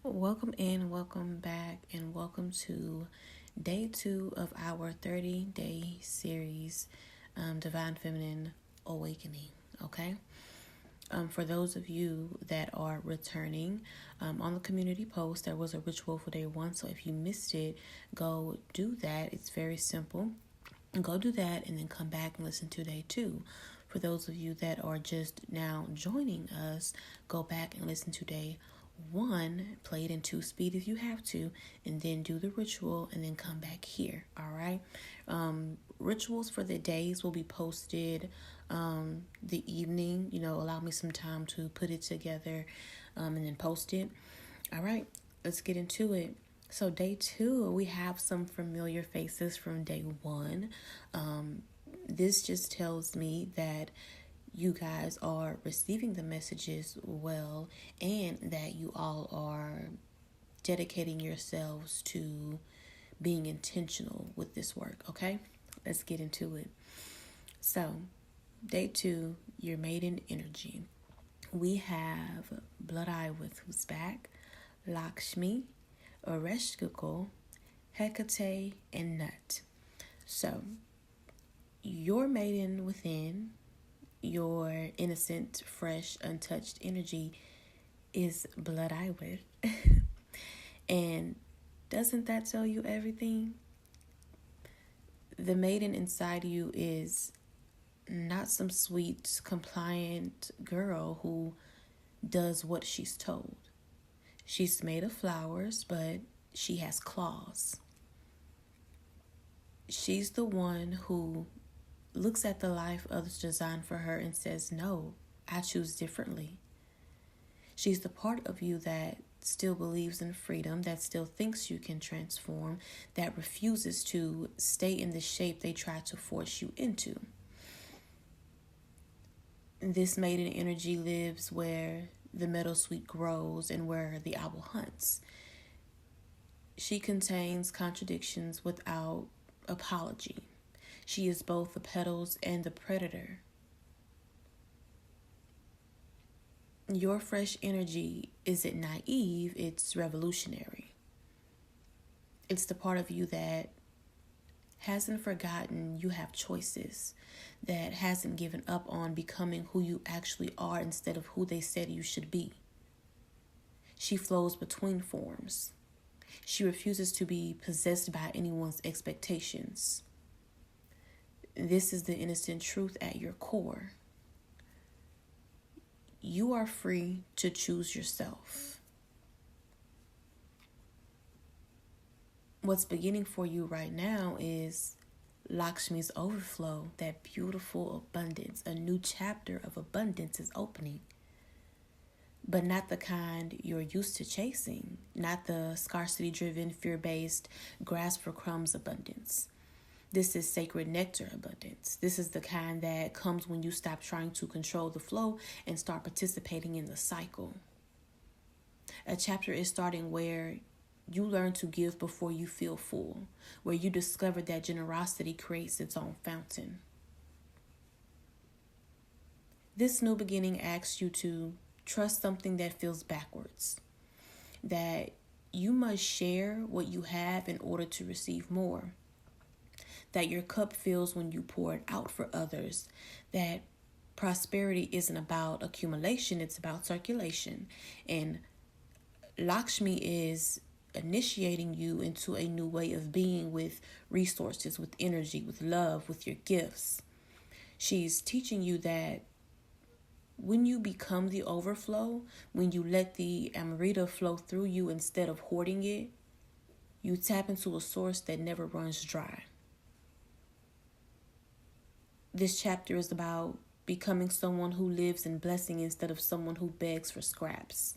Welcome in, welcome back, and welcome to day 2 of our 30-day series, Divine Feminine Awakening. Okay? For those of you that are returning, on the community post, there was a ritual for day 1. So if you missed it, go do that. It's very simple. Go do that and then come back and listen to day 2. For those of you that are just now joining us, go back and listen to day 1, play it in 2 speed if you have to, and then do the ritual and then come back here. All right. Rituals for the days will be posted the evening. Allow me some time to put it together and then post it. All right, let's get into it. So day 2, we have some familiar faces from day 1. This just tells me that you guys are receiving the messages well and that you all are dedicating yourselves to being intentional with this work, okay? Let's get into it. So, day 2, your maiden energy. We have Blood Eye with who's back, Lakshmi, Oreshkukul, Hecate, and Nut. So, your maiden within, your innocent, fresh, untouched energy is Blood Eye with. And doesn't that tell you everything? The maiden inside you is not some sweet, compliant girl who does what she's told. She's made of flowers, but she has claws. She's the one who looks at the life others designed for her and says, no, I choose differently. She's the part of you that still believes in freedom, that still thinks you can transform, that refuses to stay in the shape they try to force you into. This maiden energy lives where the meadowsweet grows and where the owl hunts. She contains contradictions without apology. She is both the petals and the predator. Your fresh energy isn't naive, it's revolutionary. It's the part of you that hasn't forgotten you have choices, that hasn't given up on becoming who you actually are instead of who they said you should be. She flows between forms. She refuses to be possessed by anyone's expectations. This is the innocent truth at your core. You are free to choose yourself. What's beginning for you right now is Lakshmi's overflow, that beautiful abundance. A new chapter of abundance is opening. But not the kind you're used to chasing, not the scarcity-driven, fear-based, grasp for crumbs abundance. This is sacred nectar abundance. This is the kind that comes when you stop trying to control the flow and start participating in the cycle. A chapter is starting where you learn to give before you feel full, where you discover that generosity creates its own fountain. This new beginning asks you to trust something that feels backwards, that you must share what you have in order to receive more, that your cup fills when you pour it out for others, that prosperity isn't about accumulation, it's about circulation. And Lakshmi is initiating you into a new way of being with resources, with energy, with love, with your gifts. She's teaching you that when you become the overflow, when you let the Amrita flow through you instead of hoarding it, you tap into a source that never runs dry. This chapter is about becoming someone who lives in blessing instead of someone who begs for scraps.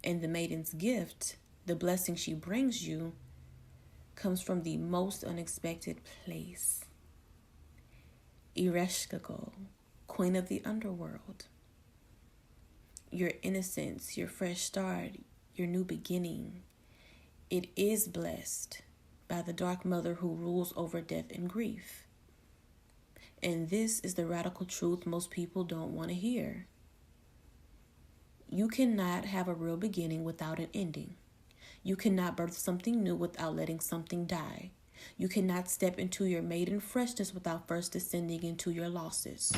And the maiden's gift, the blessing she brings you, comes from the most unexpected place. Oreshkukul, queen of the underworld. Your innocence, your fresh start, your new beginning. It is blessed by the dark mother who rules over death and grief. And this is the radical truth most people don't want to hear. You cannot have a real beginning without an ending. You cannot birth something new without letting something die. You cannot step into your maiden freshness without first descending into your losses.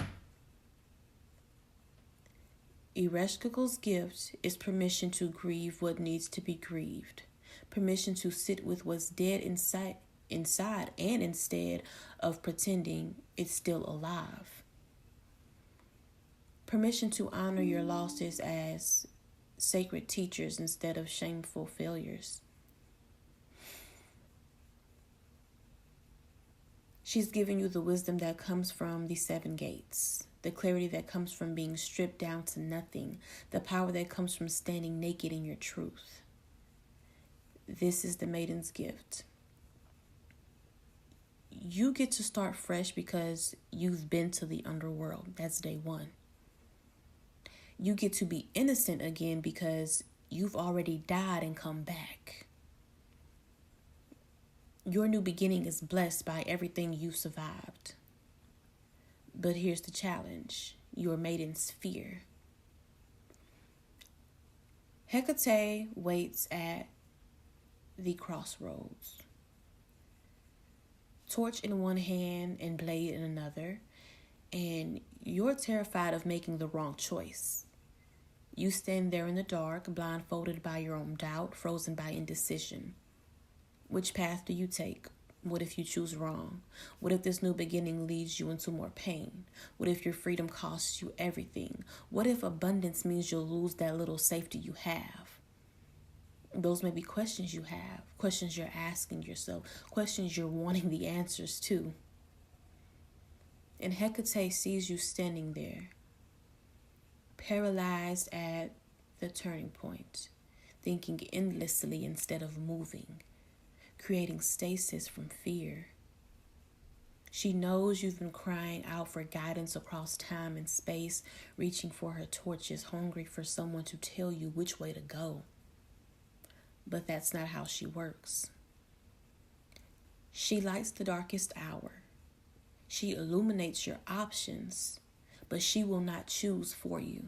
Ereshkigal's gift is permission to grieve what needs to be grieved. Permission to sit with what's dead inside and instead of pretending it's still alive. Permission to honor your losses as sacred teachers instead of shameful failures. She's given you the wisdom that comes from the 7 gates, the clarity that comes from being stripped down to nothing, the power that comes from standing naked in your truth. This is the Maiden's gift. You get to start fresh because you've been to the underworld. That's day 1. You get to be innocent again because you've already died and come back. Your new beginning is blessed by everything you survived. But here's the challenge, your maiden's fear. Hecate waits at the crossroads. Torch in one hand and blade in another, and you're terrified of making the wrong choice. You stand there in the dark, blindfolded by your own doubt, frozen by indecision. Which path do you take? What if you choose wrong? What if this new beginning leads you into more pain? What if your freedom costs you everything? What if abundance means you'll lose that little safety you have? Those may be questions you have, questions you're asking yourself, questions you're wanting the answers to. And Hecate sees you standing there, paralyzed at the turning point, thinking endlessly instead of moving, creating stasis from fear. She knows you've been crying out for guidance across time and space, reaching for her torches, hungry for someone to tell you which way to go. But that's not how she works. She lights the darkest hour. She illuminates your options, but she will not choose for you.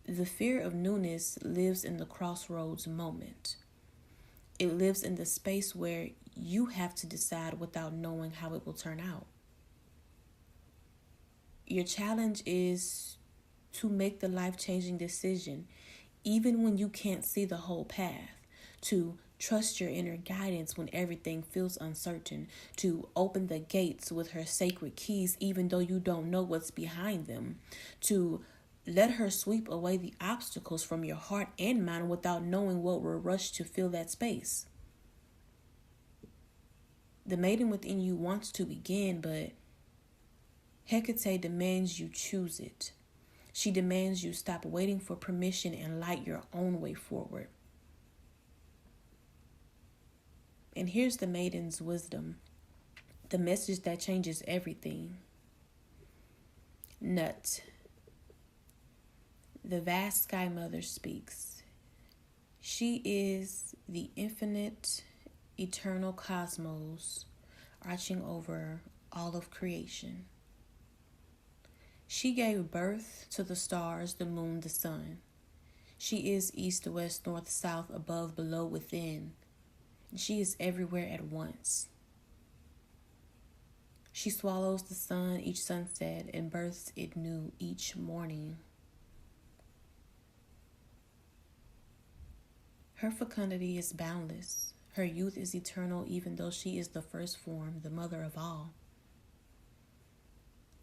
The fear of newness lives in the crossroads moment. It lives in the space where you have to decide without knowing how it will turn out. Your challenge is to make the life-changing decision, even when you can't see the whole path, to trust your inner guidance when everything feels uncertain, to open the gates with her sacred keys even though you don't know what's behind them, to let her sweep away the obstacles from your heart and mind without knowing what will rush to fill that space. The maiden within you wants to begin, but Hecate demands you choose it. She demands you stop waiting for permission and light your own way forward. And here's the maiden's wisdom, the message that changes everything. Nut. The vast sky mother speaks. She is the infinite, eternal cosmos arching over all of creation. She gave birth to the stars, the moon, the sun. She is east, west, north, south, above, below, within. She is everywhere at once. She swallows the sun each sunset and births it new each morning. Her fecundity is boundless. Her youth is eternal, even though she is the first form, the mother of all.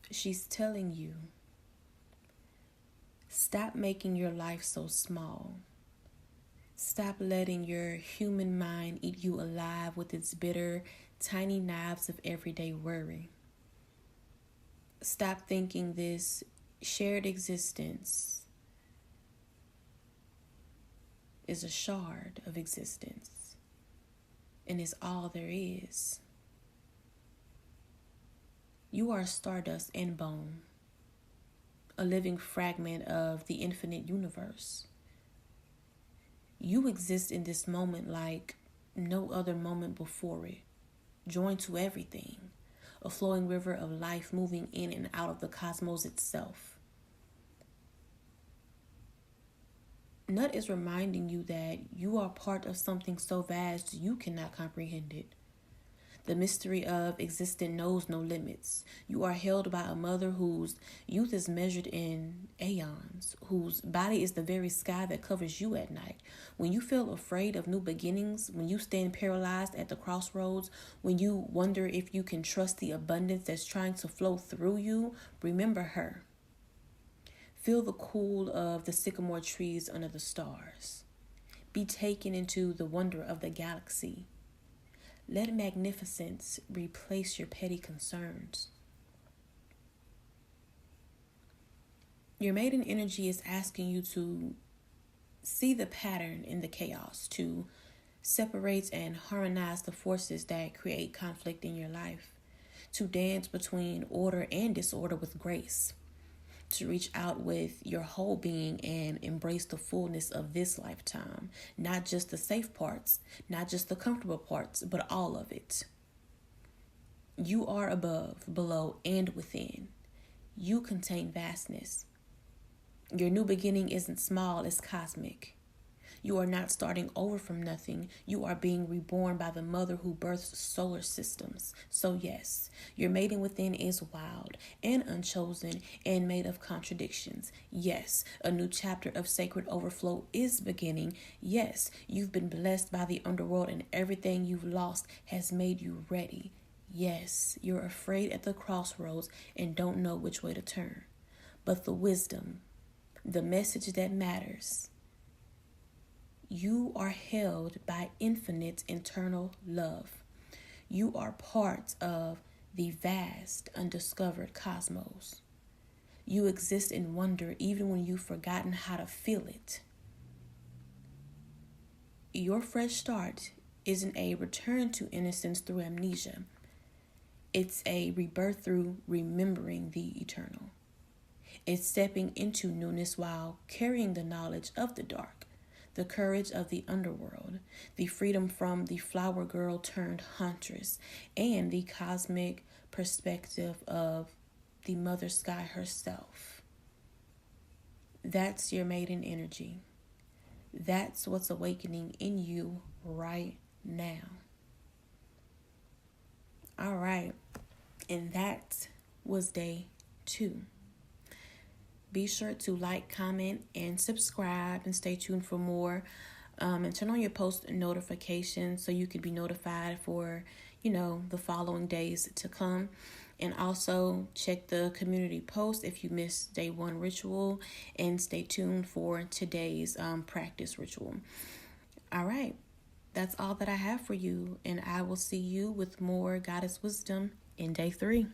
She's telling you, stop making your life so small. Stop letting your human mind eat you alive with its bitter, tiny knives of everyday worry. Stop thinking this shared existence is a shard of existence and is all there is. You are stardust and bone, a living fragment of the infinite universe. You exist in this moment like no other moment before it, joined to everything, a flowing river of life moving in and out of the cosmos itself. Nut is reminding you that you are part of something so vast you cannot comprehend it. The mystery of existence knows no limits. You are held by a mother whose youth is measured in aeons, whose body is the very sky that covers you at night. When you feel afraid of new beginnings, when you stand paralyzed at the crossroads, when you wonder if you can trust the abundance that's trying to flow through you, remember her. Feel the cool of the sycamore trees under the stars. Be taken into the wonder of the galaxy. Let magnificence replace your petty concerns. Your maiden energy is asking you to see the pattern in the chaos, to separate and harmonize the forces that create conflict in your life, to dance between order and disorder with grace, to reach out with your whole being and embrace the fullness of this lifetime. Not just the safe parts, not just the comfortable parts, but all of it. You are above, below, and within. You contain vastness. Your new beginning isn't small, it's cosmic. You are not starting over from nothing. You are being reborn by the mother who births solar systems. So yes, your maiden within is wild and unchosen and made of contradictions. Yes, a new chapter of sacred overflow is beginning. Yes, you've been blessed by the underworld and everything you've lost has made you ready. Yes, you're afraid at the crossroads and don't know which way to turn. But the wisdom, the message that matters, you are held by infinite internal love. You are part of the vast, undiscovered cosmos. You exist in wonder even when you've forgotten how to feel it. Your fresh start isn't a return to innocence through amnesia. It's a rebirth through remembering the eternal. It's stepping into newness while carrying the knowledge of the dark, the courage of the underworld, the freedom from the flower girl turned huntress, and the cosmic perspective of the mother sky herself. That's your maiden energy. That's what's awakening in you right now. All right. And that was day 2. Be sure to like, comment, and subscribe, and stay tuned for more. And turn on your post notifications so you can be notified for, the following days to come. And also check the community post if you missed day 1 ritual, and stay tuned for today's practice ritual. All right. That's all that I have for you, and I will see you with more goddess wisdom in day 3.